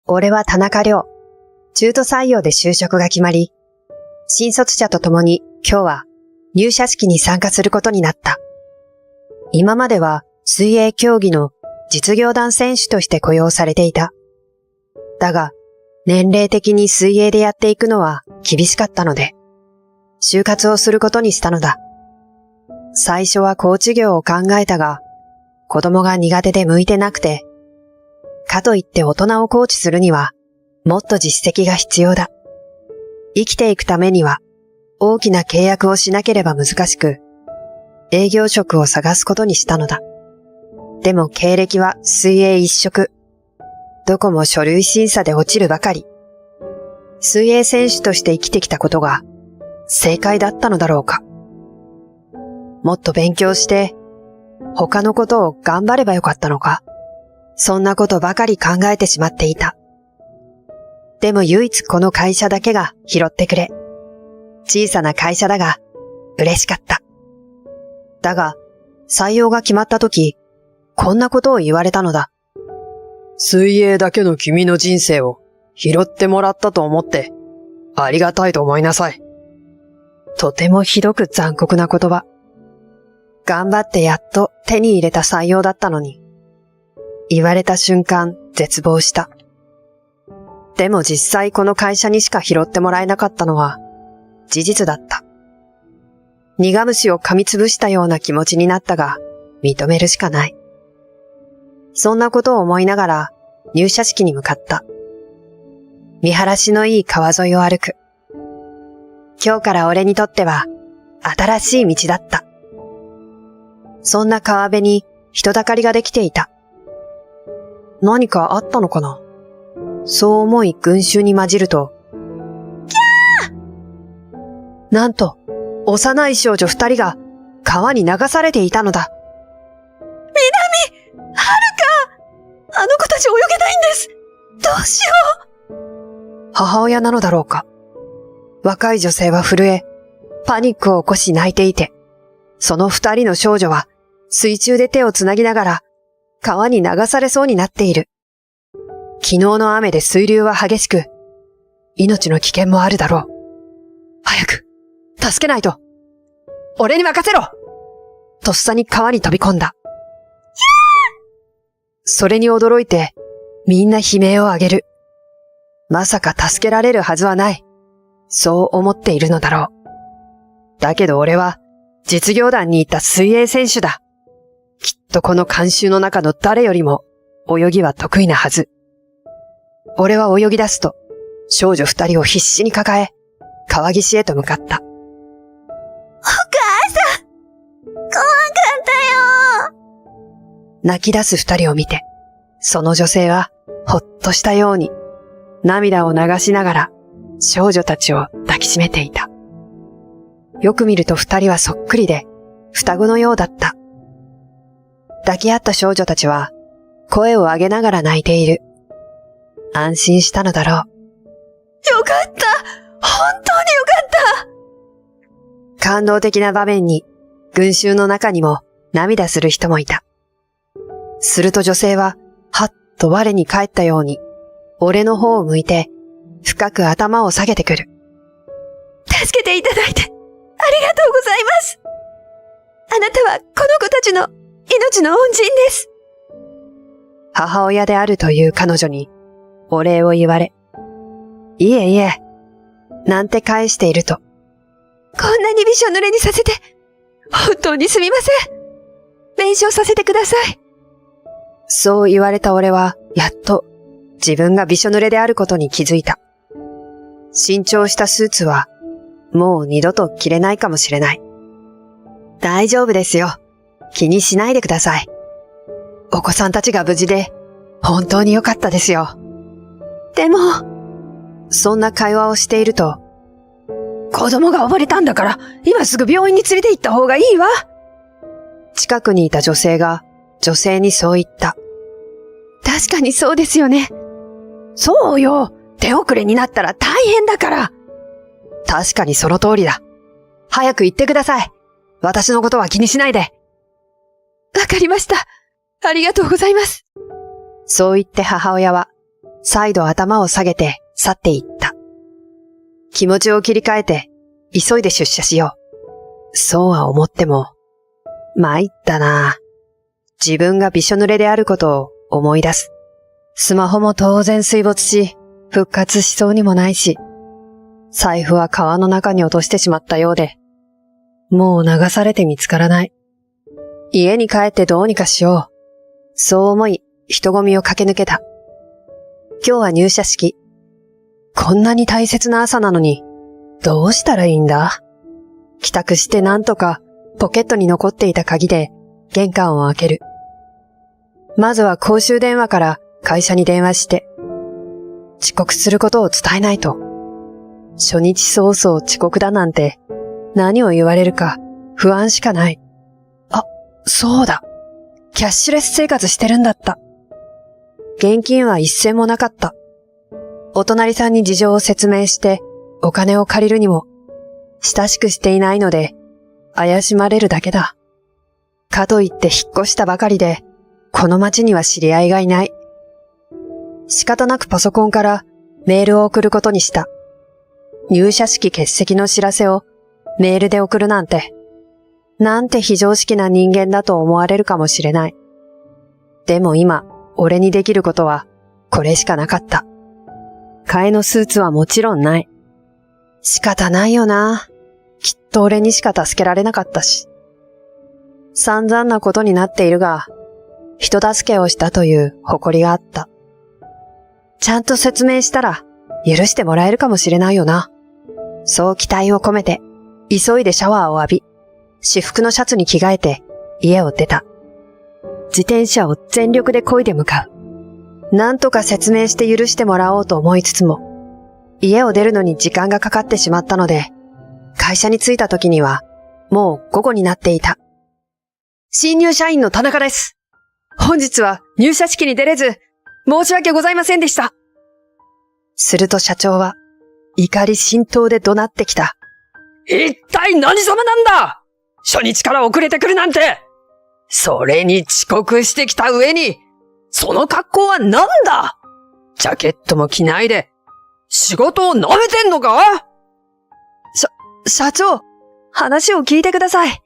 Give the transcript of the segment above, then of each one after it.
俺は田中亮。中途採用で就職が決まり、新卒者と共に今日は入社式に参加することになった。今までは水泳競技の実業団選手として雇用されていた。だが、年齢的に水泳でやっていくのは厳しかったので、就活をすることにしたのだ。最初はコーチ業を考えたが、子供が苦手で向いてなくて、かといって大人をコーチするには、もっと実績が必要だ。生きていくためには、大きな契約をしなければ難しく、営業職を探すことにしたのだ。でも経歴は水泳一色。どこも書類審査で落ちるばかり。水泳選手として生きてきたことが正解だったのだろうか。もっと勉強して、他のことを頑張ればよかったのか。そんなことばかり考えてしまっていた。でも唯一この会社だけが拾ってくれ。小さな会社だが嬉しかった。だが採用が決まった時、こんなことを言われたのだ。水泳だけの君の人生を拾ってもらったと思ってありがたいと思いなさい。とてもひどく残酷な言葉。頑張ってやっと手に入れた採用だったのに、言われた瞬間絶望した。でも実際この会社にしか拾ってもらえなかったのは事実だった。苦虫を噛みつぶしたような気持ちになったが、認めるしかない。そんなことを思いながら入社式に向かった。見晴らしのいい川沿いを歩く。今日から俺にとっては新しい道だった。そんな川辺に人だかりができていた。何かあったのかな？そう思い群衆に混じると、キャー！なんと、幼い少女2人が川に流されていたのだ。南！はるか！あの子たち泳げないんです！どうしよう！母親なのだろうか。若い女性は震え、パニックを起こし泣いていて、その2人の少女は水中で手をつなぎながら川に流されそうになっている。昨日の雨で水流は激しく、命の危険もあるだろう。早く、助けないと。俺に任せろ！とっさに川に飛び込んだ。それに驚いて、みんな悲鳴を上げる。まさか助けられるはずはない。そう思っているのだろう。だけど俺は、実業団に行った水泳選手だ。きっとこの観衆の中の誰よりも、泳ぎは得意なはず。俺は泳ぎ出すと、少女2人を必死に抱え、川岸へと向かった。お母さん！怖かったよ！泣き出す2人を見て、その女性はほっとしたように、涙を流しながら少女たちを抱きしめていた。よく見ると2人はそっくりで、双子のようだった。抱き合った少女たちは、声を上げながら泣いている。安心したのだろう。よかった！本当によかった！感動的な場面に、群衆の中にも涙する人もいた。すると女性は、はっと我に返ったように、俺の方を向いて、深く頭を下げてくる。助けていただいて、ありがとうございます。あなたはこの子たちの命の恩人です。母親であるという彼女に、お礼を言われ、いえいえ、なんて返していると、こんなにびしょ濡れにさせて、本当にすみません。弁償させてください。そう言われた俺は、やっと自分がびしょ濡れであることに気づいた。新調したスーツは、もう二度と着れないかもしれない。大丈夫ですよ。気にしないでください。お子さんたちが無事で、本当に良かったですよ。でも、そんな会話をしていると、子供が溺れたんだから、今すぐ病院に連れて行った方がいいわ。近くにいた女性が、女性にそう言った。確かにそうですよね。そうよ。手遅れになったら大変だから。確かにその通りだ。早く行ってください。私のことは気にしないで。わかりました。ありがとうございます。そう言って母親は、再度頭を下げて去っていった。気持ちを切り替えて、急いで出社しよう。そうは思っても、参ったな。自分がびしょ濡れであることを思い出す。スマホも当然水没し、復活しそうにもないし、財布は川の中に落としてしまったようで、もう流されて見つからない。家に帰ってどうにかしよう。そう思い、人混みを駆け抜けた。今日は入社式。こんなに大切な朝なのに、どうしたらいいんだ？帰宅してなんとかポケットに残っていた鍵で玄関を開ける。まずは公衆電話から会社に電話して、遅刻することを伝えないと。初日早々遅刻だなんて何を言われるか不安しかない。あ、そうだ。キャッシュレス生活してるんだった。現金は一銭もなかった。お隣さんに事情を説明してお金を借りるにも親しくしていないので怪しまれるだけだ。かといって引っ越したばかりでこの町には知り合いがいない。仕方なくパソコンからメールを送ることにした。入社式欠席の知らせをメールで送るなんて非常識な人間だと思われるかもしれない。でも今、俺にできることはこれしかなかった。替えのスーツはもちろんない。仕方ないよな。きっと俺にしか助けられなかったし。散々なことになっているが、人助けをしたという誇りがあった。ちゃんと説明したら許してもらえるかもしれないよな。そう期待を込めて、急いでシャワーを浴び、私服のシャツに着替えて家を出た。自転車を全力で漕いで向かう。なんとか説明して許してもらおうと思いつつも、家を出るのに時間がかかってしまったので、会社に着いた時にはもう午後になっていた。新入社員の田中です。本日は入社式に出れず、申し訳ございませんでした。すると社長は怒り心頭で怒鳴ってきた。一体何様なんだ！初日から遅れてくるなんて！それに遅刻してきた上に、その格好はなんだ！ジャケットも着ないで、仕事を舐めてんのか？社長、話を聞いてください。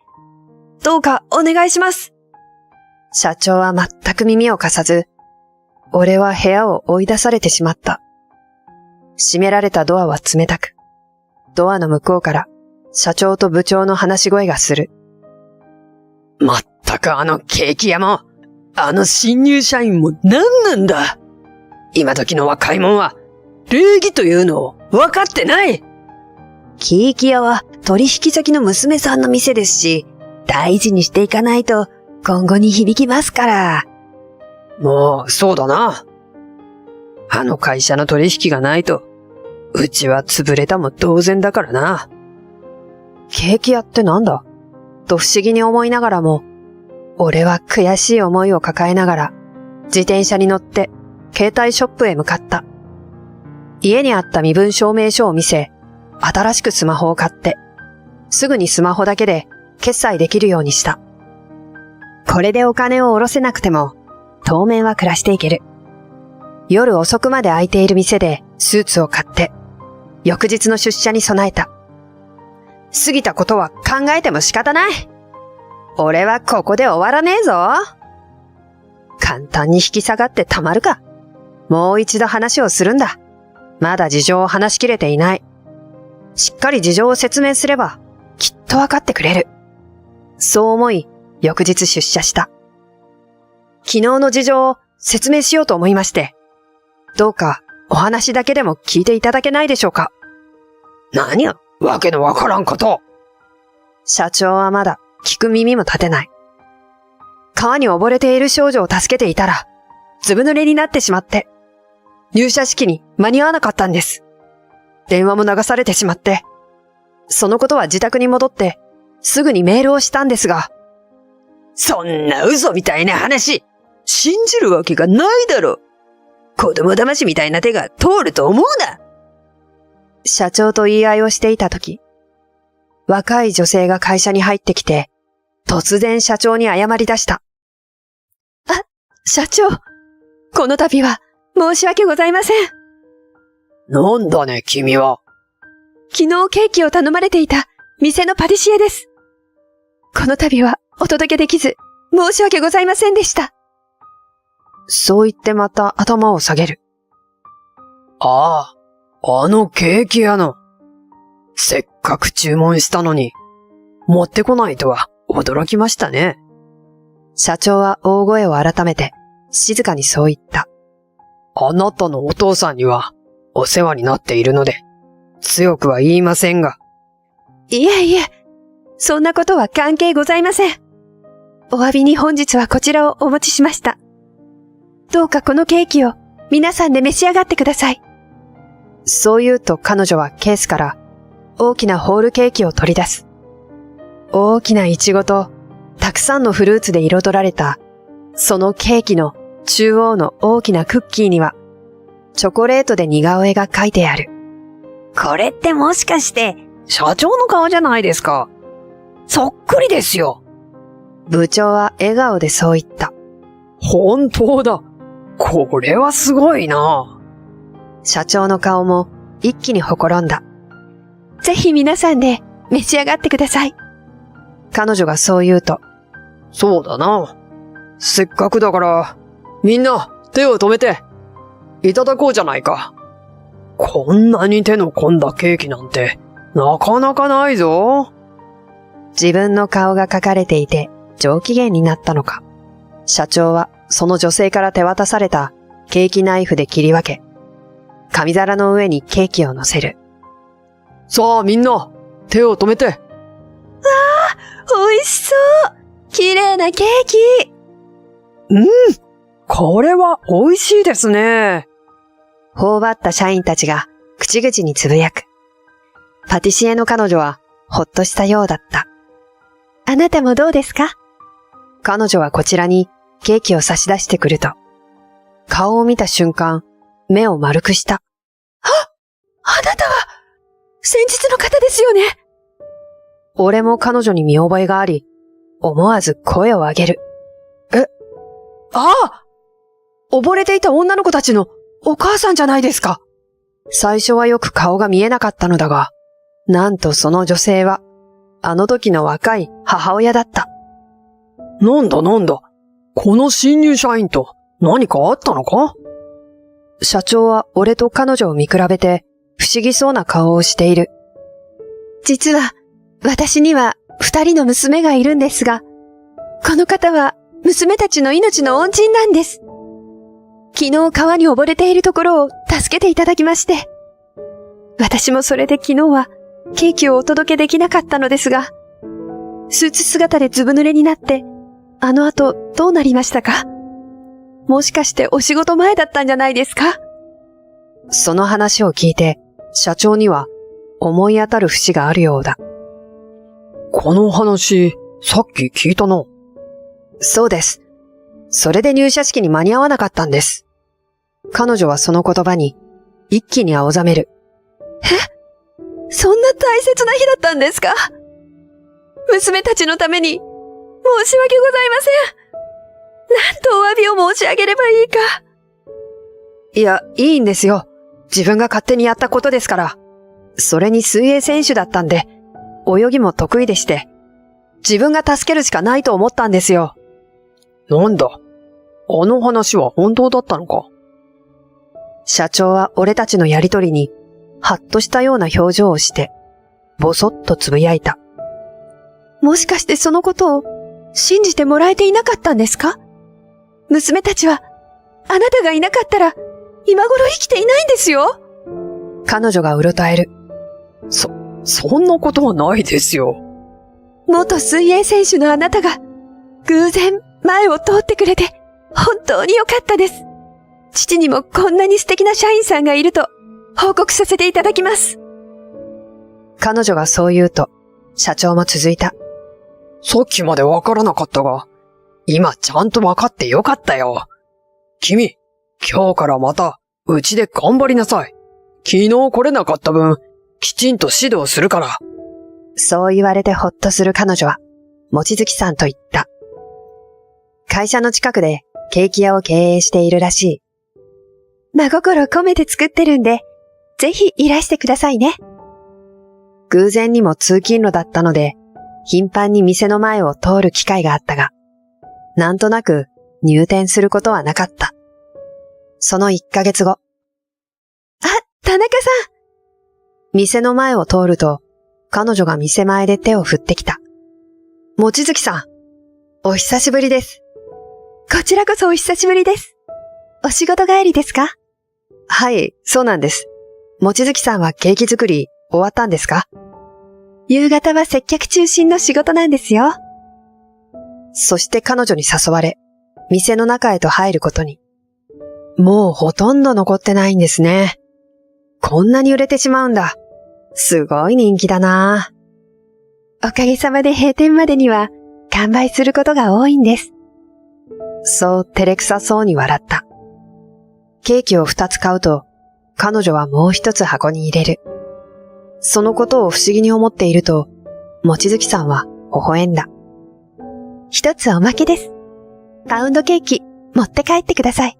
どうかお願いします。社長は全く耳を貸さず、俺は部屋を追い出されてしまった。閉められたドアは冷たく、ドアの向こうから社長と部長の話し声がする。まったくあのケーキ屋も、あの新入社員も何なんだ。今時の若いもんは、礼儀というのを分かってない。ケーキ屋は取引先の娘さんの店ですし、大事にしていかないと今後に響きますから。もう、そうだな。あの会社の取引がないと、うちは潰れたも同然だからな。ケーキ屋ってなんだ？と不思議に思いながらも、俺は悔しい思いを抱えながら、自転車に乗って携帯ショップへ向かった。家にあった身分証明書を見せ、新しくスマホを買って、すぐにスマホだけで決済できるようにした。これでお金を下ろせなくても、当面は暮らしていける。夜遅くまで空いている店でスーツを買って、翌日の出社に備えた。過ぎたことは考えても仕方ない。俺はここで終わらねえぞ。簡単に引き下がってたまるか。もう一度話をするんだ。まだ事情を話しきれていない。しっかり事情を説明すれば、きっとわかってくれる。そう思い、翌日出社した。昨日の事情を説明しようと思いまして、どうかお話だけでも聞いていただけないでしょうか。何や、わけのわからんこと。社長はまだ聞く耳も立てない。川に溺れている少女を助けていたら、ずぶ濡れになってしまって、入社式に間に合わなかったんです。電話も流されてしまって、そのことは自宅に戻って、すぐにメールをしたんですが、そんな嘘みたいな話、信じるわけがないだろ。子供騙しみたいな手が通ると思うな。社長と言い合いをしていたとき、若い女性が会社に入ってきて、突然社長に謝り出した。社長、この度は申し訳ございません。なんだね、君は。昨日ケーキを頼まれていた店のパティシエです。この度はお届けできず、申し訳ございませんでした。そう言ってまた頭を下げる。ああ、あのケーキ屋の。せっかく注文したのに、持ってこないとは驚きましたね。社長は大声を改めて、静かにそう言った。あなたのお父さんにはお世話になっているので、強くは言いませんが。いえいえ、そんなことは関係ございません。お詫びに本日はこちらをお持ちしました。どうかこのケーキを皆さんで召し上がってください。そう言うと彼女はケースから大きなホールケーキを取り出す。大きなイチゴとたくさんのフルーツで彩られた、そのケーキの中央の大きなクッキーには、チョコレートで似顔絵が描いてある。これってもしかして、社長の顔じゃないですか。そっくりですよ。部長は笑顔でそう言った。本当だ。これはすごいな。社長の顔も一気にほころんだ。ぜひ皆さんで召し上がってください。彼女がそう言うと。そうだな。せっかくだから、みんな手を止めて、いただこうじゃないか。こんなに手の込んだケーキなんて、なかなかないぞ。自分の顔が描かれていて上機嫌になったのか。社長はその女性から手渡されたケーキナイフで切り分け、紙皿の上にケーキを乗せる。さあみんな、手を止めて。わあ、美味しそう。綺麗なケーキ。これは美味しいですね。頬張った社員たちが口々につぶやく。パティシエの彼女はほっとしたようだった。あなたもどうですか？彼女はこちらにケーキを差し出してくると、顔を見た瞬間、目を丸くした。あなたは、先日の方ですよね。俺も彼女に見覚えがあり、思わず声を上げる。ああ！溺れていた女の子たちのお母さんじゃないですか。最初はよく顔が見えなかったのだが、なんとその女性は、あの時の若い母親だった。なんだ。この新入社員と何かあったのか？社長は俺と彼女を見比べて不思議そうな顔をしている。実は、私には2人の娘がいるんですが、この方は娘たちの命の恩人なんです。昨日川に溺れているところを助けていただきまして。私もそれで昨日はケーキをお届けできなかったのですが、スーツ姿でずぶ濡れになって、あの後どうなりましたか？もしかしてお仕事前だったんじゃないですか？その話を聞いて、社長には思い当たる節があるようだ。この話、さっき聞いたな。そうです。それで入社式に間に合わなかったんです。彼女はその言葉に一気に青ざめる。そんな大切な日だったんですか？娘たちのために申し訳ございません。なんとお詫びを申し上げればいいか。いや、いいんですよ。自分が勝手にやったことですから。それに水泳選手だったんで、泳ぎも得意でして、自分が助けるしかないと思ったんですよ。なんだ、あの話は本当だったのか。社長は俺たちのやりとりに、はっとしたような表情をして、ぼそっとつぶやいた。もしかしてそのことを信じてもらえていなかったんですか？娘たちは、あなたがいなかったら、今頃生きていないんですよ。彼女がうろたえる。そんなことはないですよ。元水泳選手のあなたが、偶然前を通ってくれて、本当に良かったです。父にもこんなに素敵な社員さんがいると、報告させていただきます。彼女がそう言うと、社長も続いた。さっきまでわからなかったが、今ちゃんとわかってよかったよ。君、今日からまた、うちで頑張りなさい。昨日来れなかった分、きちんと指導するから。そう言われてほっとする彼女は、望月さんと言った。会社の近くでケーキ屋を経営しているらしい。真心込めて作ってるんで、ぜひいらしてくださいね。偶然にも通勤路だったので、頻繁に店の前を通る機会があったが、なんとなく入店することはなかった。その1ヶ月後。田中さん。店の前を通ると、彼女が店前で手を振ってきた。望月さん、お久しぶりです。こちらこそお久しぶりです。お仕事帰りですか？はい、そうなんです。望月さんはケーキ作り終わったんですか？夕方は接客中心の仕事なんですよ。そして彼女に誘われ、店の中へと入ることに。もうほとんど残ってないんですね。こんなに売れてしまうんだ。すごい人気だな。おかげさまで閉店までには完売することが多いんです。そう照れくさそうに笑った。ケーキを2つ買うと、彼女はもう1つ箱に入れる。そのことを不思議に思っていると、望月さんは微笑んだ。1つおまけです。パウンドケーキ持って帰ってください。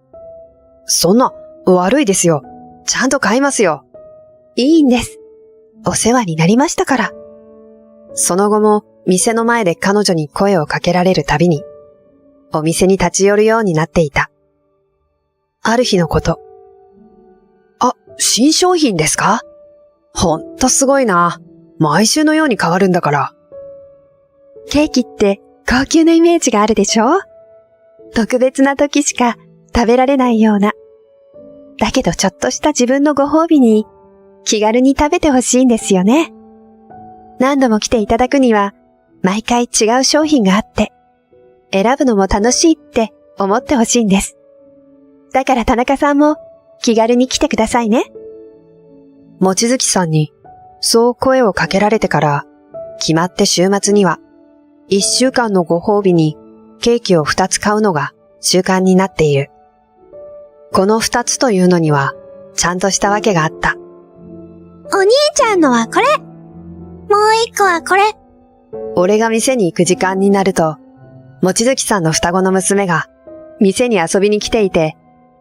そんな、悪いですよ。ちゃんと買いますよ。いいんです。お世話になりましたから。その後も店の前で彼女に声をかけられるたびに、お店に立ち寄るようになっていた。ある日のこと。新商品ですか？ほんとすごいな。毎週のように変わるんだから。ケーキって高級なイメージがあるでしょ？特別な時しか食べられないような。だけどちょっとした自分のご褒美に気軽に食べてほしいんですよね。何度も来ていただくには毎回違う商品があって選ぶのも楽しいって思ってほしいんです。だから田中さんも気軽に来てくださいね。望月さんにそう声をかけられてから決まって週末には1週間のご褒美にケーキを2つ買うのが習慣になっている。この2つというのにはちゃんとしたわけがあった。お兄ちゃんのはこれ。もう1個はこれ。俺が店に行く時間になると、望月さんの双子の娘が店に遊びに来ていて、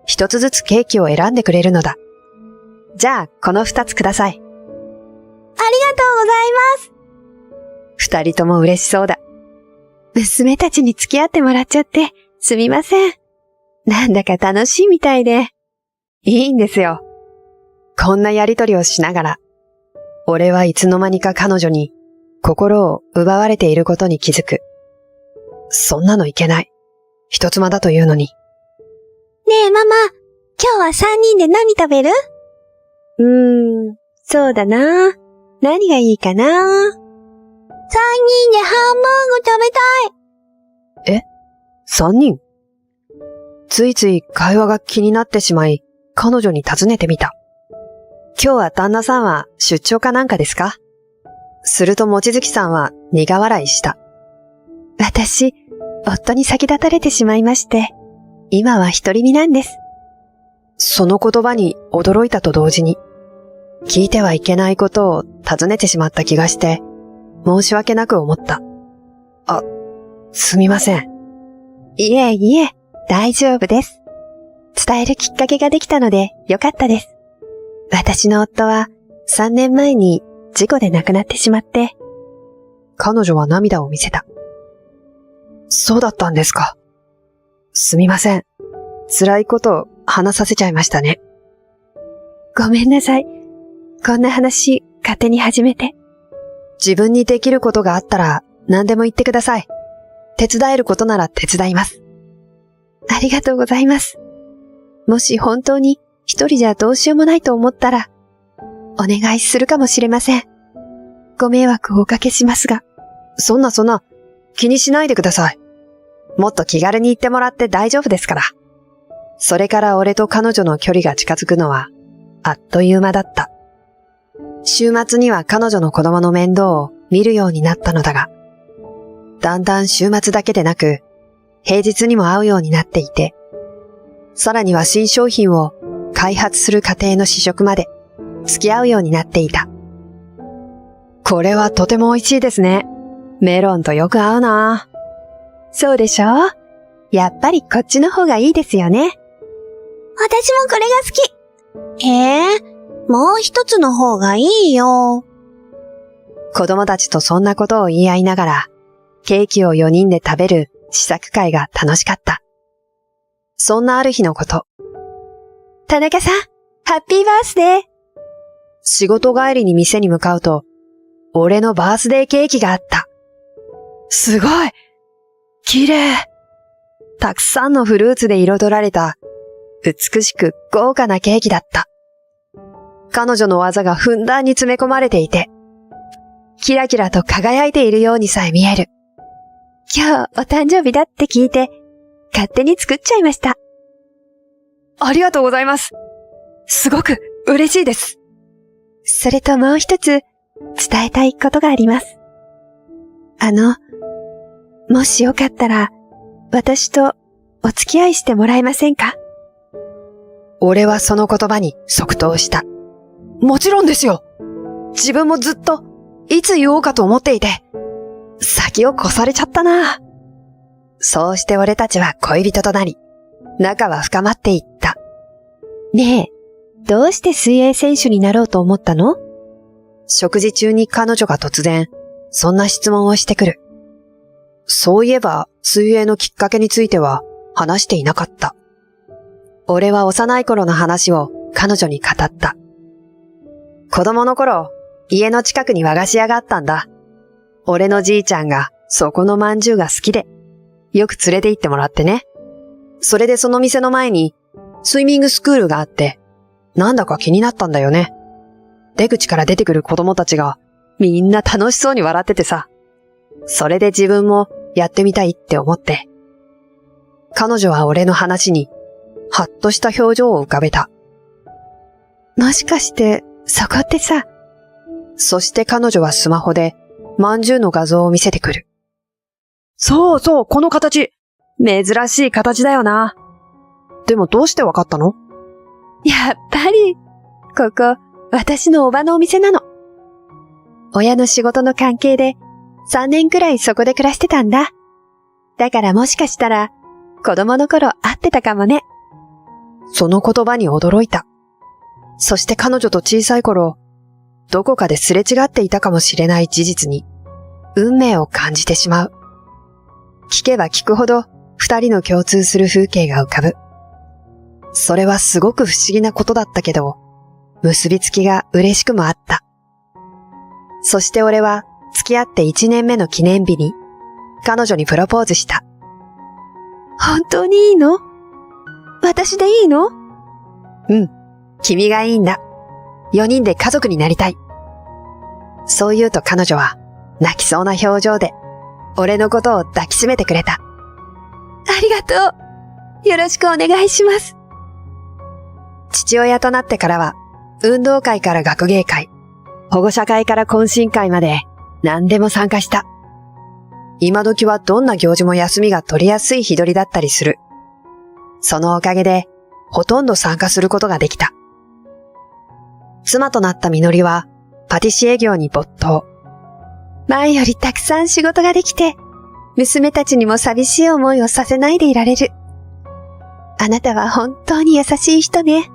1つずつケーキを選んでくれるのだ。じゃあ、この2つください。ありがとうございます。2人とも嬉しそうだ。娘たちに付き合ってもらっちゃってすみません。なんだか楽しいみたいで。いいんですよ。こんなやりとりをしながら、俺はいつの間にか彼女に心を奪われていることに気づく。そんなのいけない。人妻だというのに。ねえママ、今日は3人で何食べる？そうだな。何がいいかな。3人でハンバーグ食べたい。 3人？ついつい会話が気になってしまい、彼女に尋ねてみた。今日は旦那さんは出張かなんかですか？すると望月さんは苦笑いした。私、夫に先立たれてしまいまして、今は独り身なんです。その言葉に驚いたと同時に、聞いてはいけないことを尋ねてしまった気がして、申し訳なく思った。すみません。いえいえ、大丈夫です。伝えるきっかけができたのでよかったです。私の夫は3年前に事故で亡くなってしまって。彼女は涙を見せた。そうだったんですか。すみません。辛いことを話させちゃいましたね。ごめんなさい。こんな話勝手に始めて。自分にできることがあったら何でも言ってください。手伝えることなら手伝います。ありがとうございます。もし本当に一人じゃどうしようもないと思ったら、お願いするかもしれません。ご迷惑をおかけしますが。そんな、気にしないでください。もっと気軽に言ってもらって大丈夫ですから。それから俺と彼女の距離が近づくのは、あっという間だった。週末には彼女の子供の面倒を見るようになったのだが、だんだん週末だけでなく、平日にも会うようになっていて、さらには新商品を開発する過程の試食まで付き合うようになっていた。これはとても美味しいですね。メロンとよく合うな。そうでしょ？やっぱりこっちの方がいいですよね。私もこれが好き。もう一つの方がいいよ。子供たちとそんなことを言い合いながら、ケーキを4人で食べる試作会が楽しかった。そんなある日のこと。田中さん、ハッピーバースデー。仕事帰りに店に向かうと、俺のバースデーケーキがあった。すごい！綺麗！たくさんのフルーツで彩られた、美しく豪華なケーキだった。彼女の技がふんだんに詰め込まれていて、キラキラと輝いているようにさえ見える。今日お誕生日だって聞いて、勝手に作っちゃいました。ありがとうございます。すごく嬉しいです。それともう一つ伝えたいことがあります。もしよかったら、私とお付き合いしてもらえませんか？俺はその言葉に即答した。もちろんですよ。自分もずっといつ言おうかと思っていて、先を越されちゃったな。そうして俺たちは恋人となり、仲は深まっていった。ねえ、どうして水泳選手になろうと思ったの？食事中に彼女が突然、そんな質問をしてくる。そういえば、水泳のきっかけについては話していなかった。俺は幼い頃の話を彼女に語った。子供の頃、家の近くに和菓子屋があったんだ。俺のじいちゃんがそこのまんじゅうが好きで、よく連れて行ってもらってね。それでその店の前にスイミングスクールがあって、なんだか気になったんだよね。出口から出てくる子供たちがみんな楽しそうに笑っててさ。それで自分もやってみたいって思って。彼女は俺の話にはっとした表情を浮かべた。もしかしてそこってさ。そして彼女はスマホでまんじゅうの画像を見せてくる。そうそう、この形。珍しい形だよな。でもどうしてわかったの？やっぱり、ここ、私のおばのお店なの。親の仕事の関係で、3年くらいそこで暮らしてたんだ。だからもしかしたら、子供の頃会ってたかもね。その言葉に驚いた。そして彼女と小さい頃、どこかですれ違っていたかもしれない事実に、運命を感じてしまう。聞けば聞くほど、二人の共通する風景が浮かぶ。それはすごく不思議なことだったけど、結びつきが嬉しくもあった。そして俺は付き合って1年目の記念日に彼女にプロポーズした。本当にいいの？私でいいの？うん、君がいいんだ。4人で家族になりたい。そう言うと彼女は泣きそうな表情で俺のことを抱きしめてくれた。ありがとう。よろしくお願いします。父親となってからは運動会から学芸会、保護者会から懇親会まで何でも参加した。今時はどんな行事も休みが取りやすい日取りだったりする。そのおかげでほとんど参加することができた。妻となったみのりはパティシエ業に没頭。前よりたくさん仕事ができて、娘たちにも寂しい思いをさせないでいられる。あなたは本当に優しい人ね。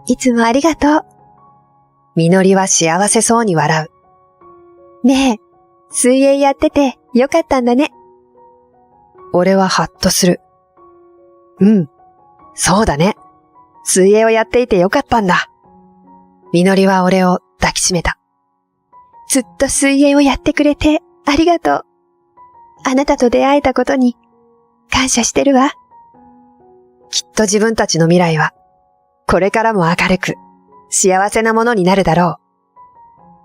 いつもありがとう。みのりは幸せそうに笑う。ねえ、水泳やっててよかったんだね。俺はハッとする。うん、そうだね。水泳をやっていてよかったんだ。みのりは俺を抱きしめた。ずっと水泳をやってくれてありがとう。あなたと出会えたことに感謝してるわ。きっと自分たちの未来はこれからも明るく幸せなものになるだろう。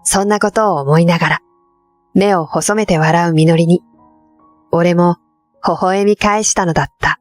そんなことを思いながら目を細めて笑うみのりに俺も微笑み返したのだった。